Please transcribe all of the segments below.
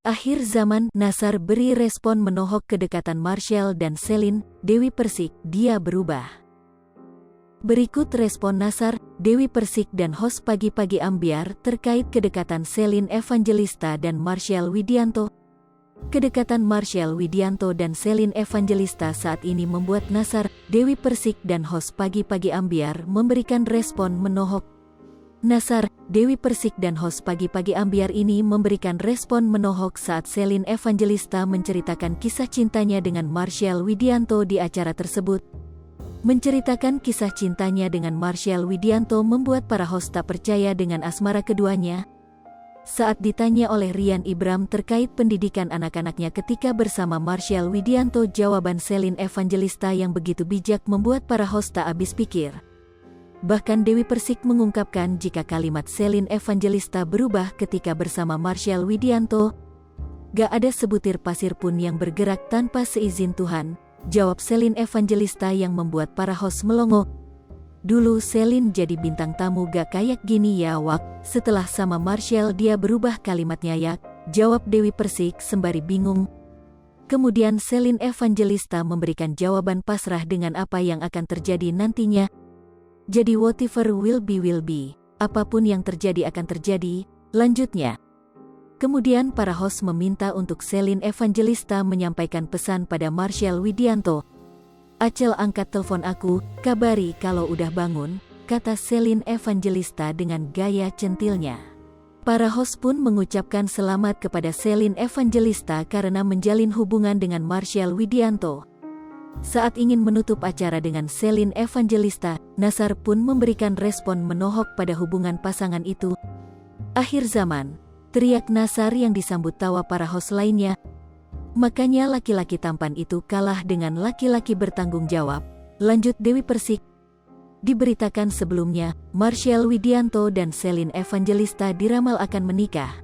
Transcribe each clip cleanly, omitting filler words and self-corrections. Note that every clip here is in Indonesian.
Akhir zaman, Nassar beri respon menohok kedekatan Marshell dan Celine. Dewi Persik, dia berubah. Berikut respon Nassar, Dewi Persik dan host Pagi-Pagi Ambyar terkait kedekatan Celine Evangelista dan Marshell Widianto. Kedekatan Marshell Widianto dan Celine Evangelista saat ini membuat Nassar, Dewi Persik dan host Pagi-Pagi Ambyar memberikan respon menohok. Nassar, Dewi Persik dan host Pagi-Pagi Ambyar ini memberikan respon menohok saat Celine Evangelista menceritakan kisah cintanya dengan Marshell Widianto di acara tersebut. Menceritakan kisah cintanya dengan Marshell Widianto membuat para host tak percaya dengan asmara keduanya. Saat ditanya oleh Rian Ibram terkait pendidikan anak-anaknya ketika bersama Marshell Widianto, jawaban Celine Evangelista yang begitu bijak membuat para host tak habis pikir. Bahkan Dewi Persik mengungkapkan jika kalimat Celine Evangelista berubah ketika bersama Marshell Widianto. "Gak ada sebutir pasir pun yang bergerak tanpa seizin Tuhan," jawab Celine Evangelista yang membuat para host melongo. "Dulu Celine jadi bintang tamu gak kayak gini ya Wak, setelah sama Marshell dia berubah kalimatnya ya," jawab Dewi Persik sembari bingung. Kemudian Celine Evangelista memberikan jawaban pasrah dengan apa yang akan terjadi nantinya. "Jadi whatever will be. Apapun yang terjadi akan terjadi," lanjutnya. Kemudian para host meminta untuk Celine Evangelista menyampaikan pesan pada Marshell Widianto. "Acel, angkat telepon aku, kabari kalau udah bangun," kata Celine Evangelista dengan gaya centilnya. Para host pun mengucapkan selamat kepada Celine Evangelista karena menjalin hubungan dengan Marshell Widianto. Saat ingin menutup acara dengan Celine Evangelista, Nassar pun memberikan respon menohok pada hubungan pasangan itu. "Akhir zaman," teriak Nassar yang disambut tawa para host lainnya. "Makanya laki-laki tampan itu kalah dengan laki-laki bertanggung jawab," lanjut Dewi Persik. Diberitakan sebelumnya, Marshell Widianto dan Celine Evangelista diramal akan menikah.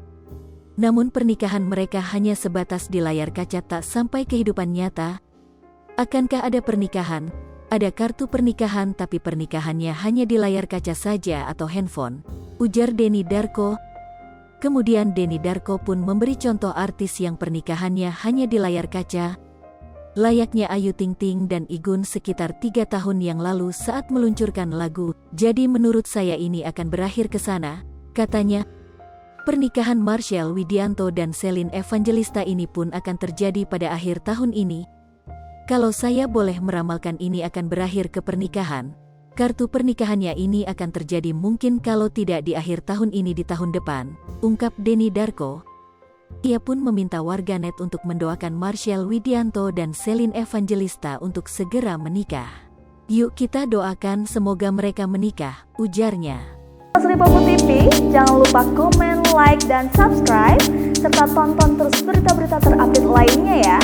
Namun pernikahan mereka hanya sebatas di layar kaca, tak sampai kehidupan nyata. "Akankah ada pernikahan? Ada kartu pernikahan tapi pernikahannya hanya di layar kaca saja atau handphone," ujar Denny Darko. Kemudian Denny Darko pun memberi contoh artis yang pernikahannya hanya di layar kaca. Layaknya Ayu Ting Ting dan Igun sekitar 3 tahun yang lalu saat meluncurkan lagu "Jadi Menurut Saya Ini Akan Berakhir ke Sana," katanya. Pernikahan Marshell Widianto dan Celine Evangelista ini pun akan terjadi pada akhir tahun ini. "Kalau saya boleh meramalkan ini akan berakhir ke pernikahan. Kartu pernikahannya ini akan terjadi mungkin kalau tidak di akhir tahun ini di tahun depan," ungkap Denny Darko. Ia pun meminta warganet untuk mendoakan Marshell Widianto dan Celine Evangelista untuk segera menikah. "Yuk kita doakan semoga mereka menikah," ujarnya. Lipopo TV, jangan lupa komen, like, dan subscribe, serta tonton terus berita-berita terupdate lainnya ya.